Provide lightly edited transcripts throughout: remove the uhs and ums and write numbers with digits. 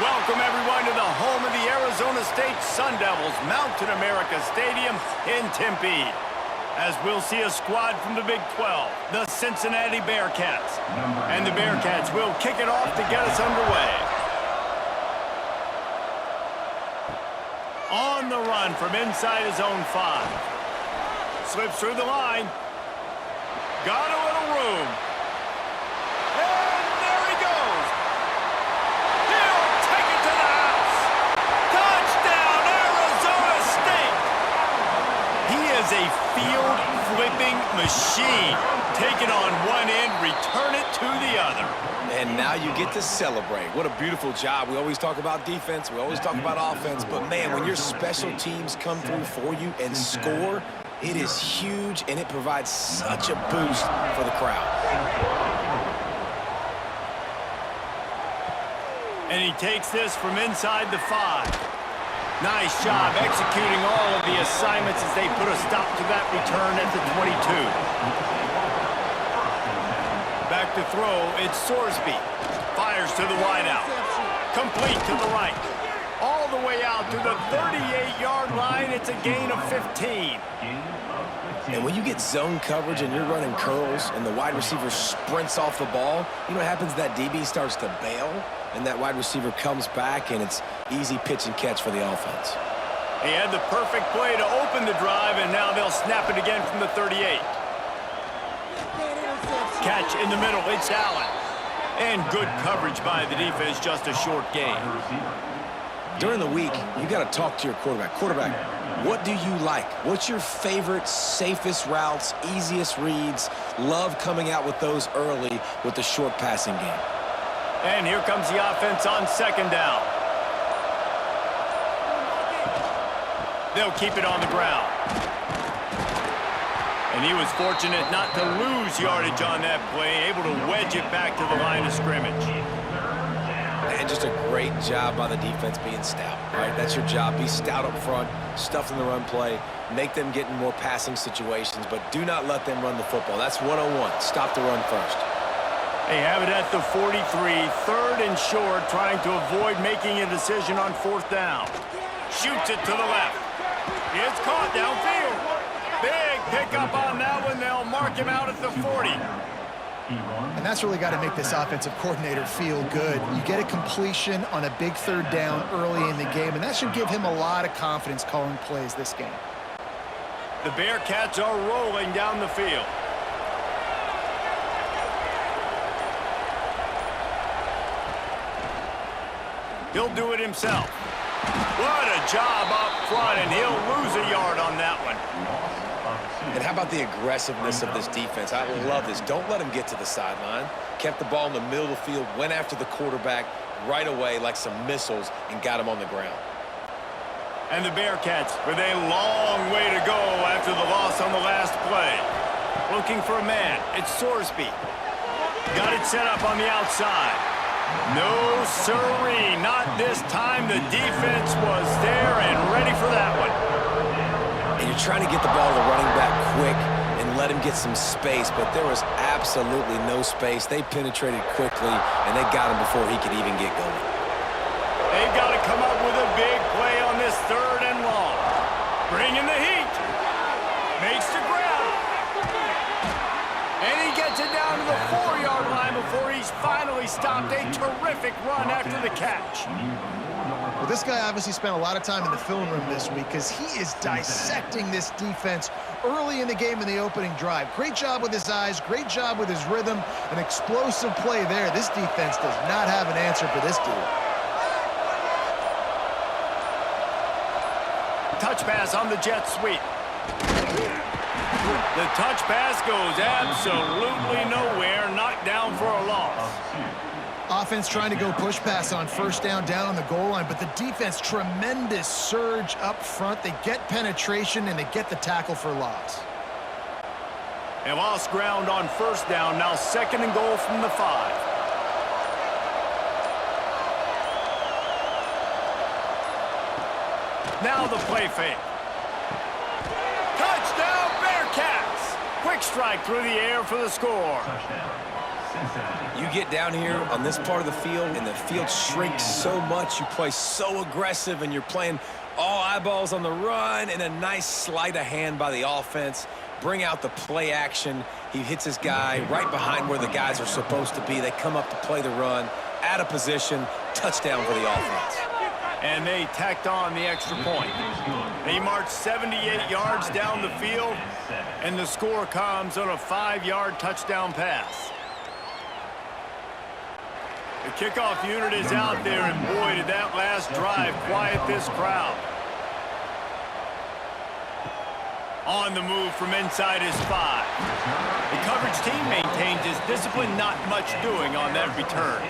Welcome, everyone, to the home of the Arizona State Sun Devils, Mountain America Stadium in Tempe. As we'll see a squad from the Big 12, the Cincinnati Bearcats. And the Bearcats will kick it off to get us underway. On the run from inside his own 5. Slips through the line. Got a little room. And there he goes. He'll take it to the house. Touchdown, Arizona State. He is a field-flipping machine. Take it on one end, return it to the other. And now you get to celebrate. What a beautiful job. We always talk about defense. We always talk about offense. But, man, when your special teams come through for you and score, it is huge, and it provides such a boost for the crowd. And he takes this from inside the 5. Nice job executing all of the assignments as they put a stop to that return at the 22. Back to throw, it's Sorsby. Fires to the wideout. Complete to the right. All the way out to the 38-yard line. It's a gain of 15. And when you get zone coverage and you're running curls and the wide receiver sprints off the ball, you know what happens? That DB starts to bail, and that wide receiver comes back, and it's easy pitch and catch for the offense. He had the perfect play to open the drive, and now they'll snap it again from the 38. Catch in the middle, it's Allen. And good coverage by the defense, just a short gain. During the week, you got to talk to your quarterback. Quarterback, what do you like? What's your favorite, safest routes, easiest reads? Love coming out with those early with the short passing game. And here comes the offense on second down. They'll keep it on the ground. And he was fortunate not to lose yardage on that play, able to wedge it back to the line of scrimmage. And just a great job by the defense being stout, right? That's your job. Be stout up front, stuff in the run play, make them get in more passing situations, but do not let them run the football. That's 101. Stop the run first. They have it at the 43, third and short, trying to avoid making a decision on fourth down. Shoots it to the left. It's caught downfield. Big pickup on that one. They'll mark him out at the 40. And that's really got to make this offensive coordinator feel good. You get a completion on a big third down early in the game, and that should give him a lot of confidence calling plays this game. The Bearcats are rolling down the field. He'll do it himself. What a job up front, and he'll lose a yard on that one. And how about the aggressiveness of this defense? I love this. Don't let him get to the sideline. Kept the ball in the middle of the field, went after the quarterback right away like some missiles, and got him on the ground. And the Bearcats with a long way to go after the loss on the last play. Looking for a man. It's Sorsby. Got it set up on the outside. No siree, not this time. The defense was there and ready for that one. And you're trying to get the ball to the running back quick and let him get some space, but there was absolutely no space. They penetrated quickly, and they got him before he could even get going. They've got to come up with a big play on this third and long. Bringing the heat. Makes the grab. And he gets it down to the 4-yard line before he's finally stopped. A terrific run after the catch. Well, this guy obviously spent a lot of time in the film room this week because he is dissecting this defense early in the game in the opening drive. Great job with his eyes, great job with his rhythm, an explosive play there. This defense does not have an answer for this dude. Touch pass on the jet sweep. The touch pass goes absolutely nowhere, knocked down for a loss. Offense trying to go push pass on first down on the goal line, but the defense, tremendous surge up front. They get penetration, and they get the tackle for loss. They lost ground on first down, now second and goal from the 5. Now the play fake. Touchdown, Bearcats! Quick strike through the air for the score. You get down here on this part of the field, and the field shrinks so much. You play so aggressive, and you're playing all eyeballs on the run, and a nice sleight of hand by the offense. Bring out the play action. He hits his guy right behind where the guys are supposed to be. They come up to play the run, out of position, touchdown for the offense. And they tacked on the extra point. They marched 78 yards down the field, and the score comes on a 5-yard touchdown pass. The kickoff unit is out there, and boy, did that last drive quiet this crowd. On the move from inside his 5. The coverage team maintains his discipline, not much doing on that return.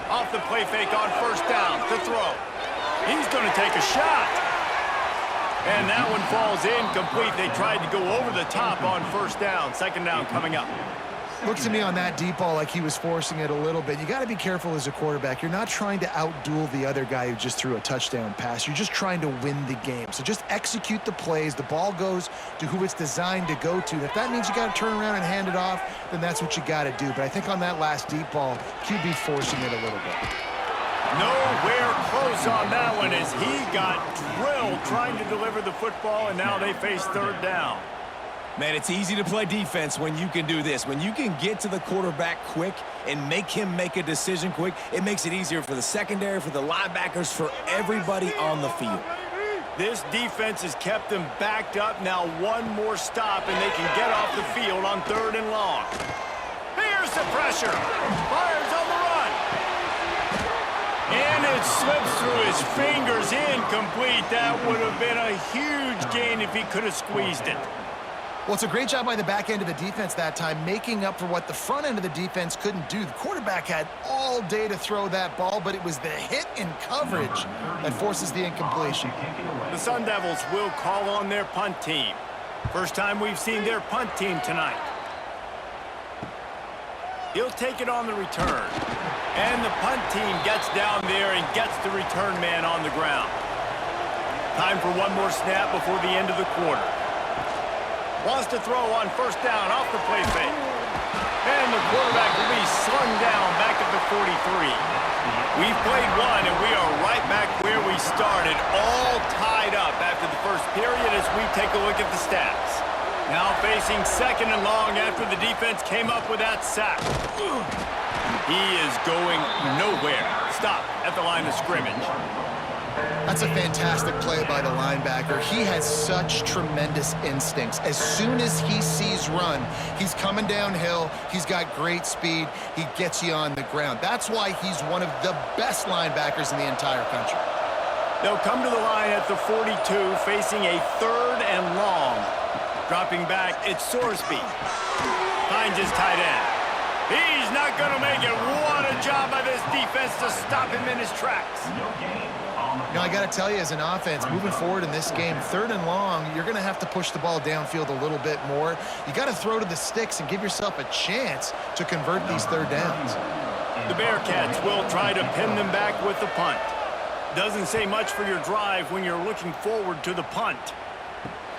Off the play fake on first down to throw. He's going to take a shot. And that one falls incomplete. They tried to go over the top on first down. Second down coming up. Looks to me on that deep ball like he was forcing it a little bit. You got to be careful as a quarterback. You're not trying to outduel the other guy who just threw a touchdown pass. You're just trying to win the game. So just execute the plays. The ball goes to who it's designed to go to. If that means you got to turn around and hand it off, then that's what you got to do. But I think on that last deep ball, QB forcing it a little bit. Nowhere close on that one as he got drilled trying to deliver the football, and now they face third down. Man, it's easy to play defense when you can do this. When you can get to the quarterback quick and make him make a decision quick, it makes it easier for the secondary, for the linebackers, for everybody on the field. This defense has kept them backed up. Now one more stop, and they can get off the field on third and long. Here's the pressure. Fires on the run. And it slips through his fingers, incomplete. That would have been a huge gain if he could have squeezed it. Well, it's a great job by the back end of the defense that time, making up for what the front end of the defense couldn't do. The quarterback had all day to throw that ball, but it was the hit in coverage that forces the incompletion. The Sun Devils will call on their punt team. First time we've seen their punt team tonight. He'll take it on the return. And the punt team gets down there and gets the return man on the ground. Time for one more snap before the end of the quarter. Wants to throw on first down off the play fake. And the quarterback will be slung down back at the 43. We've played one, and we are right back where we started, all tied up after the first period as we take a look at the stats. Now facing second and long after the defense came up with that sack. He is going nowhere. Stop at the line of scrimmage. That's a fantastic play by the linebacker. He has such tremendous instincts. As soon as he sees run, he's coming downhill. He's got great speed. He gets you on the ground. That's why he's one of the best linebackers in the entire country. They'll come to the line at the 42, facing a third and long. Dropping back, it's Sorsby. Finds his tight end. He's not going to make it. What a job by this defense to stop him in his tracks. You know, I got to tell you, as an offense, moving forward in this game, third and long, you're going to have to push the ball downfield a little bit more. You got to throw to the sticks and give yourself a chance to convert these third downs. The Bearcats will try to pin them back with the punt. Doesn't say much for your drive when you're looking forward to the punt.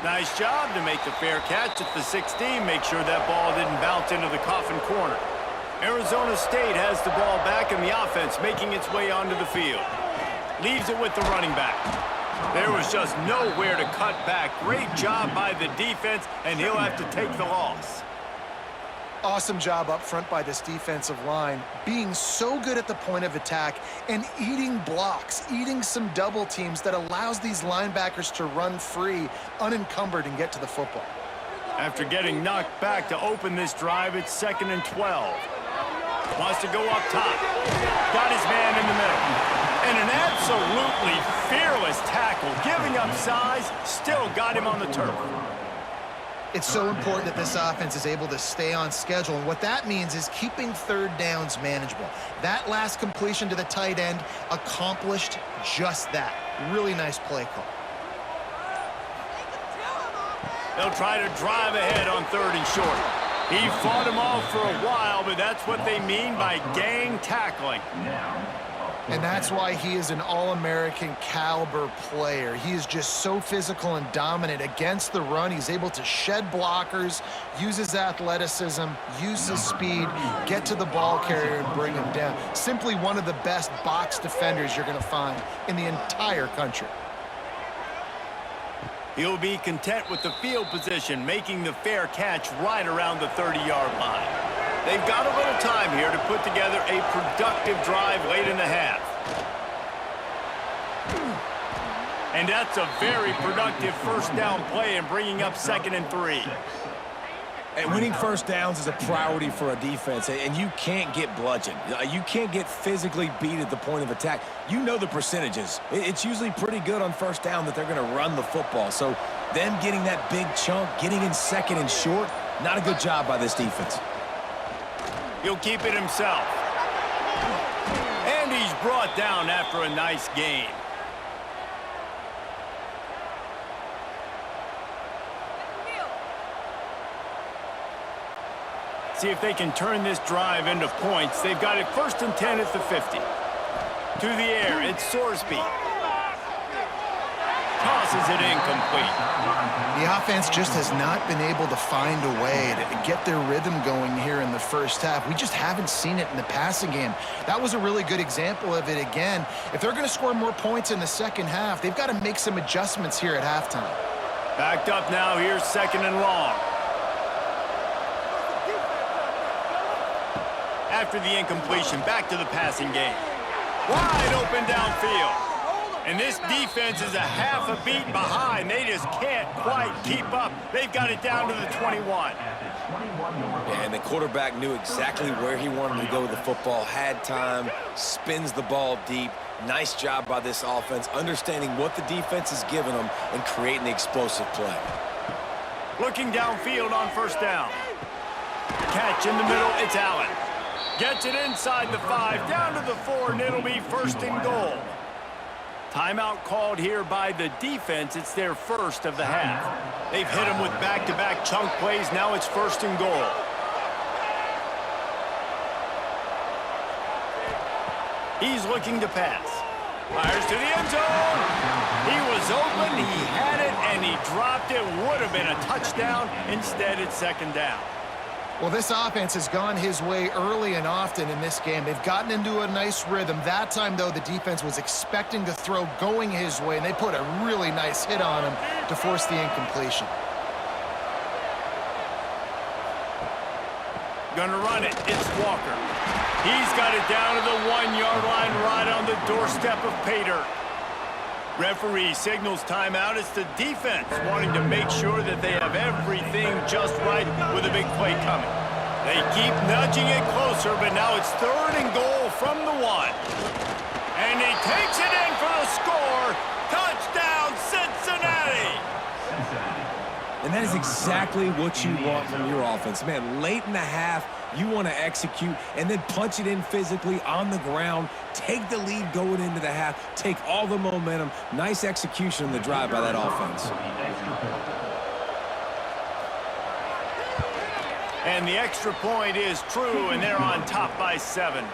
Nice job to make the fair catch at the 16. Make sure that ball didn't bounce into the coffin corner. Arizona State has the ball back in the offense, making its way onto the field. Leaves it with the running back. There was just nowhere to cut back. Great job by the defense, and he'll have to take the loss. Awesome job up front by this defensive line, being so good at the point of attack and eating blocks, eating some double teams that allows these linebackers to run free, unencumbered, and get to the football. After getting knocked back to open this drive, it's 2nd and 12. Wants to go up top. Got his man in the middle. And an absolutely fearless tackle, giving up size, still got him on the turf. It's so important that this offense is able to stay on schedule, and what that means is keeping third downs manageable. That last completion to the tight end accomplished just that. Really nice play call. They'll try to drive ahead on 3rd and short. He fought him off for a while, but that's what they mean by gang tackling. And that's why he is an All-American caliber player. He is just so physical and dominant against the run. He's able to shed blockers, use his athleticism, use his speed, get to the ball carrier and bring him down. Simply one of the best box defenders you're going to find in the entire country. He'll be content with the field position, making the fair catch right around the 30-yard line. They've got a little time here to put together a productive drive late in the half. And that's a very productive first down play and bringing up 2nd and 3. And winning first downs is a priority for a defense, and you can't get bludgeoned. You can't get physically beat at the point of attack. You know the percentages. It's usually pretty good on first down that they're going to run the football. So them getting that big chunk, getting in 2nd and short, not a good job by this defense. He'll keep it himself. And he's brought down after a nice gain. See if they can turn this drive into points. They've got it 1st and 10 at the 50. To the air, it's Sorsby. Tosses it incomplete. The offense just has not been able to find a way to get their rhythm going here in the first half. We just haven't seen it in the passing game. That was a really good example of it again. If they're going to score more points in the second half, they've got to make some adjustments here at halftime. Backed up now, here's 2nd and long. After the incompletion, back to the passing game. Wide open downfield. And this defense is a half a beat behind. They just can't quite keep up. They've got it down to the 21. And the quarterback knew exactly where he wanted to go with the football, had time, spins the ball deep. Nice job by this offense, understanding what the defense is giving them and creating the explosive play. Looking downfield on first down. Catch in the middle, it's Allen. Gets it inside the 5, down to the 4, and it'll be 1st and goal. Timeout called here by the defense. It's their first of the half. They've hit them with back-to-back chunk plays. Now it's 1st and goal. He's looking to pass. Fires to the end zone. He was open, he had it, and he dropped it. Would have been a touchdown. Instead, it's 2nd down. Well, this offense has gone his way early and often in this game. They've gotten into a nice rhythm. That time, though, the defense was expecting the throw going his way, and they put a really nice hit on him to force the incompletion. Gonna run it. It's Walker. He's got it down to the 1-yard line right on the doorstep of Pater. Referee signals timeout. It's the defense wanting to make sure that they have everything just right with a big play coming. They keep nudging it closer, but now it's 3rd and goal from the 1. And he takes it in for the score. Touchdown, Cincinnati! And that is exactly what you want from your offense. Man, late in the half, you want to execute and then punch it in physically on the ground, take the lead going into the half, take all the momentum. Nice execution on the drive by that offense. And the extra point is true, and they're on top by 7.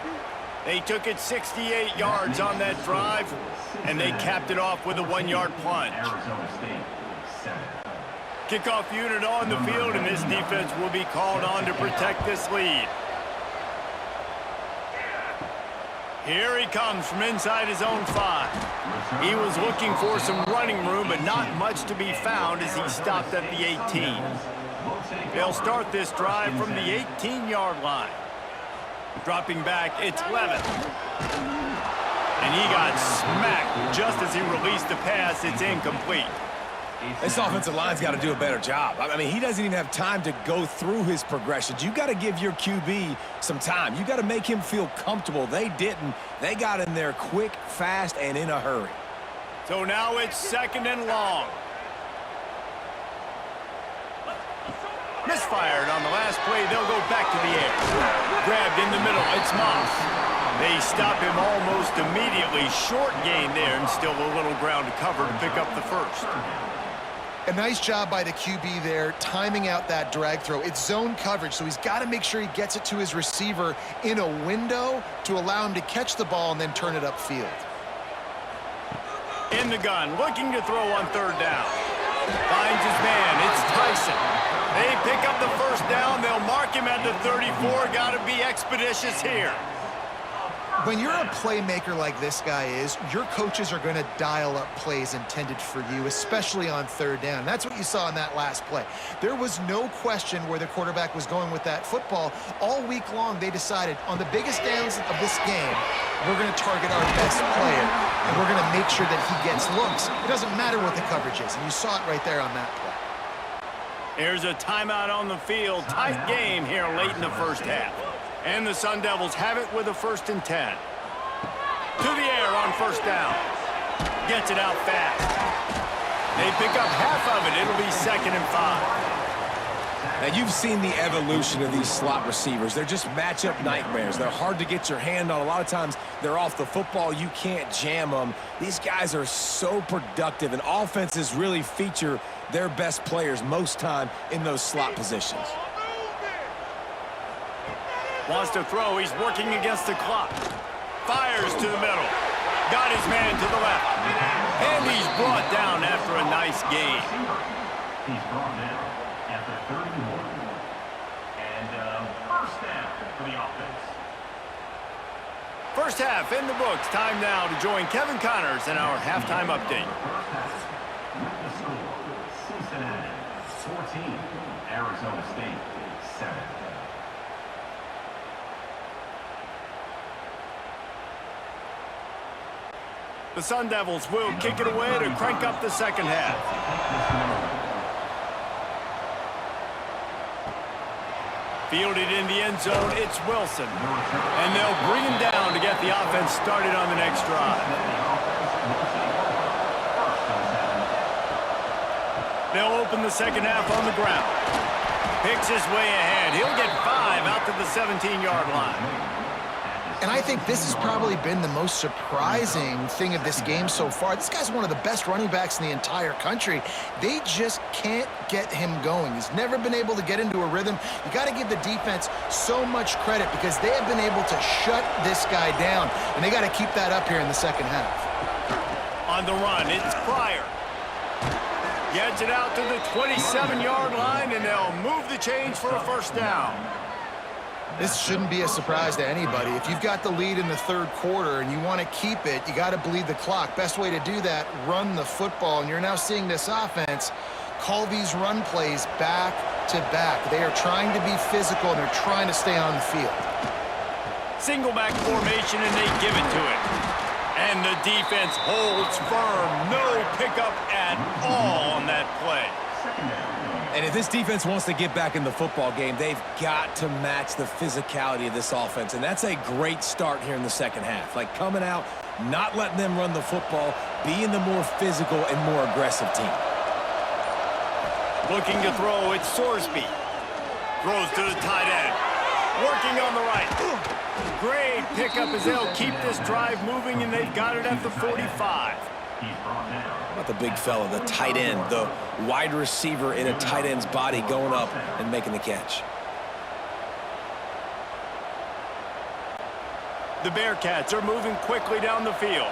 They took it 68 yards on that drive, and they capped it off with a 1-yard plunge. Kickoff unit on the field, and this defense will be called on to protect this lead. Here he comes from inside his own 5. He was looking for some running room, but not much to be found as he stopped at the 18. They'll start this drive from the 18-yard line. Dropping back, it's Levitt. And he got smacked just as he released the pass. It's incomplete. This offensive line's got to do a better job. I mean, he doesn't even have time to go through his progressions. You got to give your QB some time. You got to make him feel comfortable. They didn't. They got in there quick, fast, and in a hurry. So now it's 2nd and long. Misfired on the last play. They'll go back to the air. Grabbed in the middle. It's Moss. They stop him almost immediately. Short gain there, and still a little ground to cover to pick up the 1st. A nice job by the QB there, timing out that drag throw. It's zone coverage, so he's got to make sure he gets it to his receiver in a window to allow him to catch the ball and then turn it upfield. In the gun, looking to throw on third down. Finds his man. It's Tyson. They pick up the first down. They'll mark him at the 34. Got to be expeditious here. When you're a playmaker like this guy is, your coaches are going to dial up plays intended for you, especially on third down. That's what you saw in that last play. There was no question where the quarterback was going with that football. All week long, they decided on the biggest downs of this game, we're going to target our best player, and we're going to make sure that he gets looks. It doesn't matter what the coverage is, and you saw it right there on that play. Here's a timeout on the field. Tight game here late in the first half. And the Sun Devils have it with a 1st and 10. To the air on first down. Gets it out fast. They pick up half of it. It'll be 2nd and 5. Now, you've seen the evolution of these slot receivers. They're just matchup nightmares. They're hard to get your hand on. A lot of times, they're off the football. You can't jam them. These guys are so productive, and offenses really feature their best players most time in those slot positions. Wants to throw. He's working against the clock. Fires to the middle. Got his man to the left. And he's brought down after a nice game. He's brought down at the 31. And first down for the offense. First half in the books. Time now to join Kevin Connors in our halftime update. The score, Cincinnati 14, Arizona State 7. The Sun Devils will kick it away to crank up the second half. Fielded in the end zone, it's Wilson. And they'll bring him down to get the offense started on the next drive. They'll open the second half on the ground. Picks his way ahead. He'll get 5 out to the 17-yard line. And I think this has probably been the most surprising thing of this game so far. This guy's one of the best running backs in the entire country. They just can't get him going. He's never been able to get into a rhythm. You got to give the defense so much credit because they have been able to shut this guy down, and they got to keep that up here in the second half. On the run, it's Pryor. Gets it out to the 27-yard line, and they'll move the chains for a first down. This shouldn't be a surprise to anybody. If you've got the lead in the third quarter and you want to keep it, you got to bleed the clock. Best way to do that, run the football. And you're now seeing this offense call these run plays back to back. They are trying to be physical, and they're trying to stay on the field. Single back formation, and they give it to it. And the defense holds firm. No pickup at all on that play. And if this defense wants to get back in the football game, they've got to match the physicality of this offense. And that's a great start here in the second half. Like coming out, not letting them run the football, being the more physical and more aggressive team. Looking to throw, it's Sorsby. Throws to the tight end. Working on the right. Great pickup as they'll keep this drive moving, and they've got it at the 45. About the big fella, the tight end, the wide receiver in a tight end's body going up and making the catch. The Bearcats are moving quickly down the field.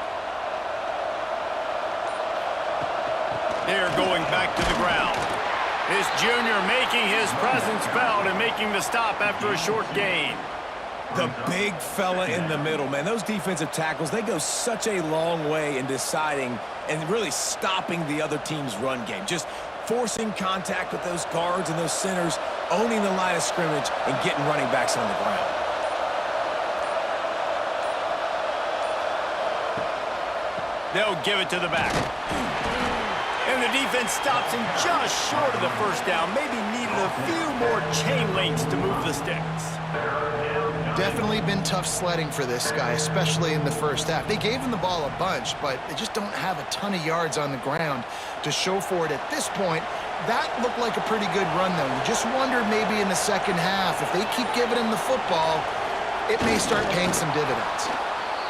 They're going back to the ground. This junior making his presence felt and making the stop after a short gain. The big fella in the middle, man. Those defensive tackles, they go such a long way in deciding and really stopping the other team's run game. Just forcing contact with those guards and those centers, owning the line of scrimmage, and getting running backs on the ground. They'll give it to the back. And the defense stops him just short of the first down. Maybe needed a few more chain links to move the sticks. Definitely been tough sledding for this guy, especially in the first half. They gave him the ball a bunch, but they just don't have a ton of yards on the ground to show for it at this point. That looked like a pretty good run, though. You just wonder maybe in the second half, if they keep giving him the football, it may start paying some dividends.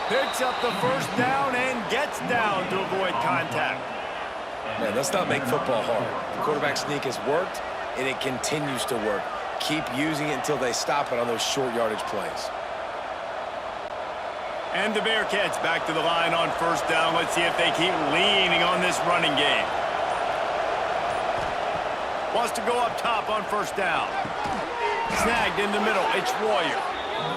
Picks up the first down and gets down to avoid contact. Man, let's not make football hard. The quarterback sneak has worked, and it continues to work. Keep using it until they stop it on those short yardage plays. And the Bearcats back to the line on first down. Let's see if they keep leaning on this running game. Wants to go up top on first down. Snagged in the middle. It's Royer.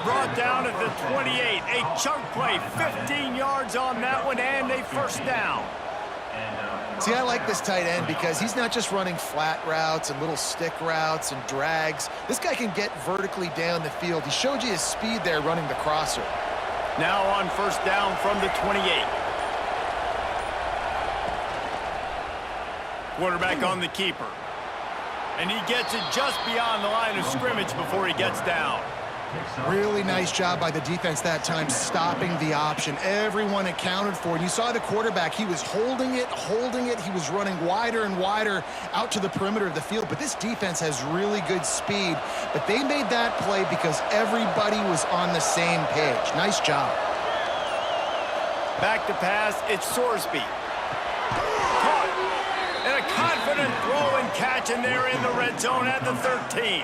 Brought down at the 28. A chunk play. 15 yards on that one and a first down. See, I like this tight end because he's not just running flat routes and little stick routes and drags. This guy can get vertically down the field. He showed you his speed there running the crosser. Now on first down from the 28. Quarterback on the keeper. And he gets it just beyond the line of scrimmage before he gets down. Really nice job by the defense that time, stopping the option. Everyone accounted for it. You saw the quarterback. He was holding it. He was running wider and wider out to the perimeter of the field. But this defense has really good speed. But they made that play because everybody was on the same page. Nice job. Back to pass. It's Sorsby. Caught. And a confident throw and catch, and they're in the red zone at the 13.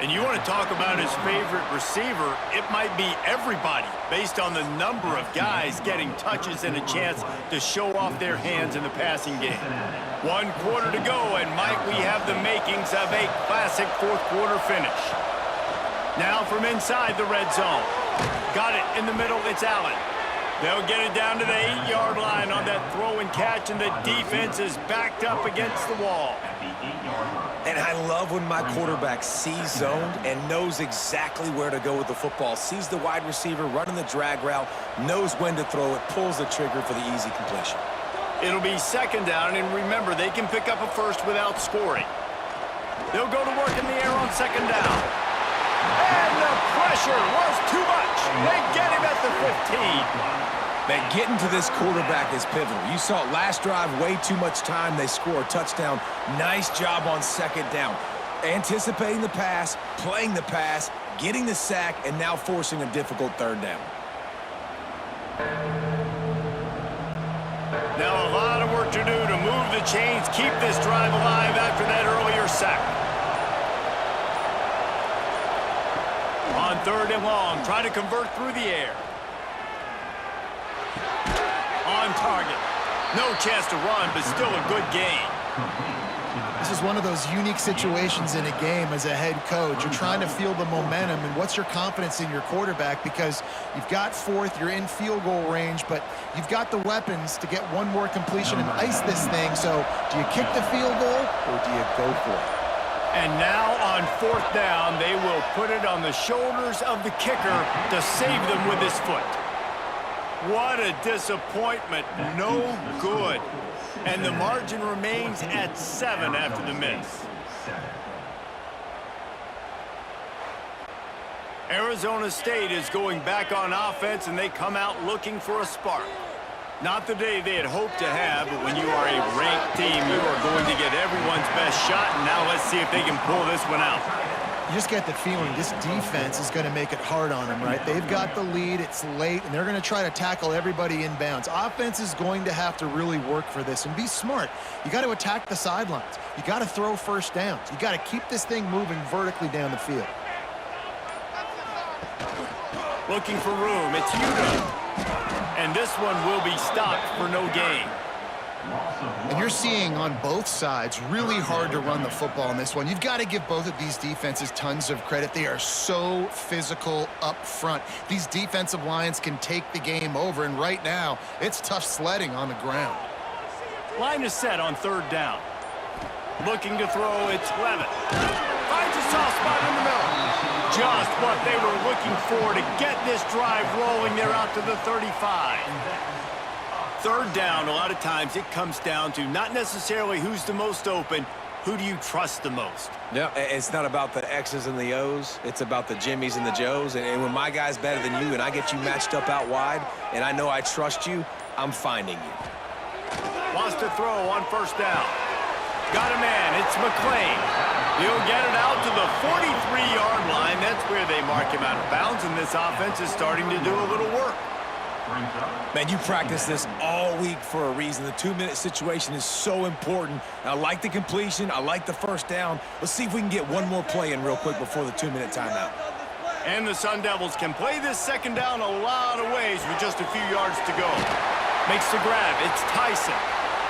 And you want to talk about his favorite receiver, it might be everybody based on the number of guys getting touches and a chance to show off their hands in the passing game. 1 quarter to go, and Mike, we have the makings of a classic fourth quarter finish. Now from inside the red zone. Got it in the middle, it's Allen. They'll get it down to the 8-yard line on that throw and catch, and the defense is backed up against the wall. And I love when my quarterback sees zoned and knows exactly where to go with the football. Sees the wide receiver running the drag route, knows when to throw it, pulls the trigger for the easy completion. It'll be second down, and remember, they can pick up a first without scoring. They'll go to work in the air on second down. And the pressure was too much. They get him at the 15. Man, getting to this quarterback is pivotal. You saw it last drive, way too much time. They score a touchdown. Nice job on second down. Anticipating the pass, playing the pass, getting the sack, and now forcing a difficult third down. Now a lot of work to do to move the chains, keep this drive alive after that earlier sack. On third and long, trying to convert through the air. On target. No chance to run, but still a good game. This is one of those unique situations in a game as a head coach. You're trying to feel the momentum, and what's your confidence in your quarterback? Because you've got fourth, you're in field goal range, but you've got the weapons to get one more completion and ice this thing. So do you kick the field goal or do you go for it? And now on fourth down, they will put it on the shoulders of the kicker to save them with his foot. What a disappointment. No good. And the margin remains at 7 after the miss. Arizona State is going back on offense, and they come out looking for a spark. Not the day they had hoped to have, but when you are a ranked team, you are going to get everyone's best shot, and now let's see if they can pull this one out. You just get the feeling this defense is going to make it hard on them, right? They've got the lead, it's late, and they're going to try to tackle everybody inbounds. Offense is going to have to really work for this and be smart. You got to attack the sidelines. You got to throw first downs. You got to keep this thing moving vertically down the field. Looking for room, it's Yuta. And this one will be stopped for no gain. And you're seeing on both sides really hard to run the football in this one. You've got to give both of these defenses tons of credit. They are so physical up front. These defensive lines can take the game over, and right now it's tough sledding on the ground. Line is set on third down. Looking to throw, it's Levitt. Finds a soft spot in the middle. Just what they were looking for to get this drive rolling. They're out to the 35. Third down, a lot of times it comes down to not necessarily who's the most open, who do you trust the most? No, it's not about the X's and the O's. It's about the Jimmies and the Joes. And when my guy's better than you and I get you matched up out wide and I know I trust you, I'm finding you. Wants to throw on first down. Got a man, it's McClain. He'll get it out to the 43-yard line. That's where they mark him out of bounds, and this offense is starting to do a little work. Brings up. Man, you practice this all week for a reason. The 2-minute situation is so important. I like the completion. I like the first down. Let's see if we can get one more play in real quick before the 2-minute timeout. And the Sun Devils can play this second down a lot of ways with just a few yards to go. Makes the grab. It's Tyson.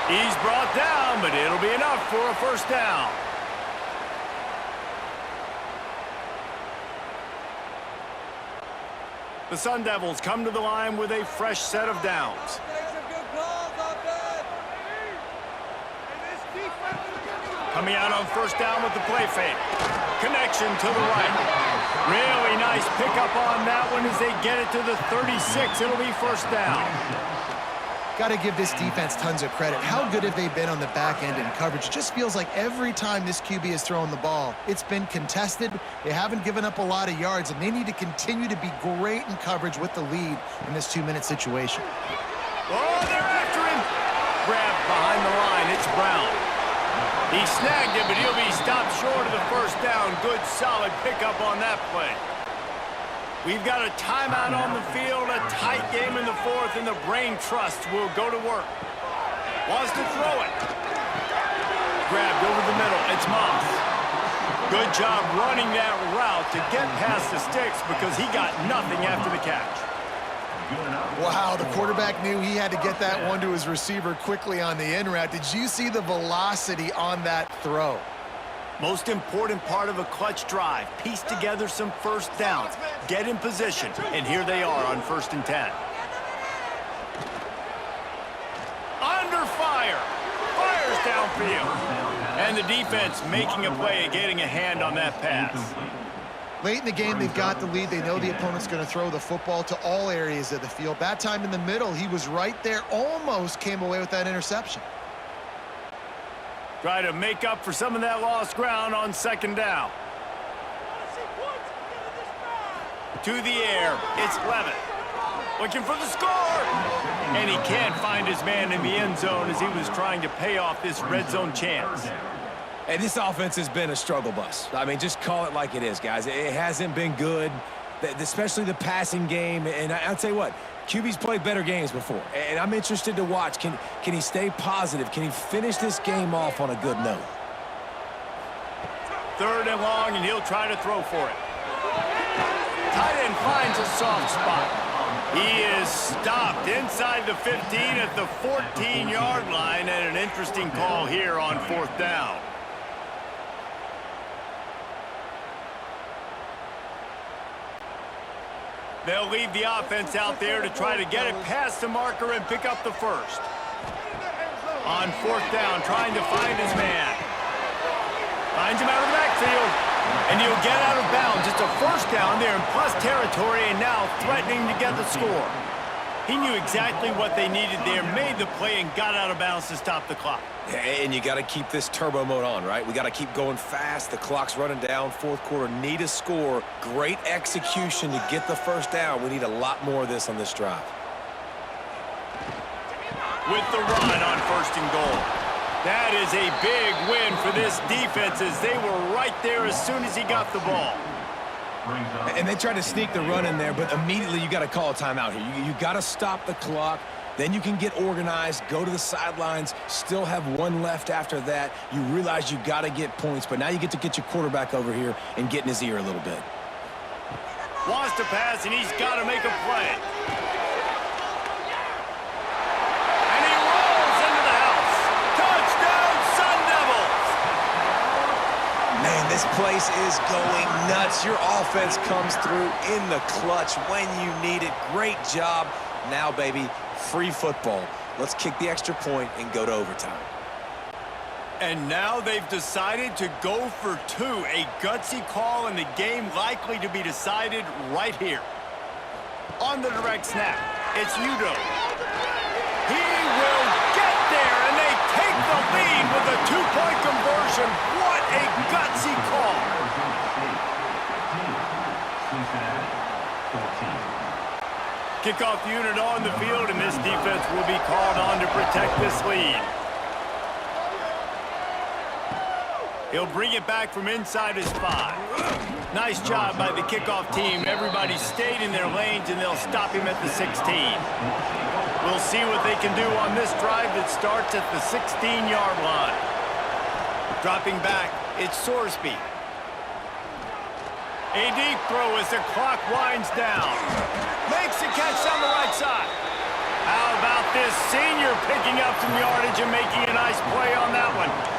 He's brought down, but it'll be enough for a first down. The Sun Devils come to the line with a fresh set of downs. Coming out on first down with the play fake. Connection to the right. Really nice pickup on that one as they get it to the 36. It'll be first down. Got to give this defense tons of credit. How good have they been on the back end in coverage? Just feels like every time this QB has thrown the ball, it's been contested. They haven't given up a lot of yards, and they need to continue to be great in coverage with the lead in this 2-minute situation. Oh, they're after him. Grab behind the line. It's Brown. He snagged it, but he'll be stopped short of the first down. Good, solid pickup on that play. We've got a timeout on the field, a tight game in the fourth, and the Brain Trust will go to work. Wants to throw it. Grabbed over the middle. It's Moss. Good job running that route to get past the sticks because he got nothing after the catch. Wow, the quarterback knew he had to get that one to his receiver quickly on the in route. Did you see the velocity on that throw? Most important part of a clutch drive. Piece together some first downs. Get in position. And here they are on 1st and 10. Under fire. Fires downfield. And the defense making a play and getting a hand on that pass. Late in the game, they've got the lead. They know the opponent's going to throw the football to all areas of the field. That time in the middle, he was right there. Almost came away with that interception. Try to make up for some of that lost ground on 2nd down. To the air, it's Levitt. Looking for the score! And he can't find his man in the end zone as he was trying to pay off this red zone chance. Hey, this offense has been a struggle bus. I mean, just call it like it is, guys. It hasn't been good, especially the passing game. And I'll tell you what, QB's played better games before, and I'm interested to watch. Can he stay positive? Can he finish this game off on a good note? 3rd and long, and he'll try to throw for it. Tight end finds a soft spot. He is stopped inside the 15 at the 14-yard line, and an interesting call here on 4th down. They'll leave the offense out there to try to get it past the marker and pick up the first. On 4th down, trying to find his man. Finds him out of the backfield. And he'll get out of bounds. It's a first down there in plus territory and now threatening to get the score. He knew exactly what they needed there, made the play, and got out of bounds to stop the clock. And you got to keep this turbo mode on, right? We got to keep going fast. The clock's running down. 4th quarter, need a score. Great execution to get the first down. We need a lot more of this on this drive. With the run on 1st and goal. That is a big win for this defense as they were right there as soon as he got the ball. And they tried to sneak the run in there, but immediately you got to call a timeout here. You got to stop the clock. Then you can get organized, go to the sidelines, still have one left after that. You realize you got to get points, but now you get to get your quarterback over here and get in his ear a little bit. Wants to pass, and he's got to make a play. And he rolls into the house. Touchdown, Sun Devils! Man, this place is going nuts. Your offense comes through in the clutch when you need it. Great job. Now, baby, free football. Let's kick the extra point and go to overtime. And now they've decided to go for 2. A gutsy call, and the game likely to be decided right here. On the direct snap, it's Udo. He will get there, and they take the lead with a 2-point conversion. What a gutsy call. Kickoff unit on the field, and this defense will be called on to protect this lead. He'll bring it back from inside his 5. Nice job by the kickoff team. Everybody stayed in their lanes, and they'll stop him at the 16. We'll see what they can do on this drive that starts at the 16-yard line. Dropping back, it's Sorsby. A deep throw as the clock winds down. Makes the catch down the right side. How about this senior picking up some yardage and making a nice play on that one?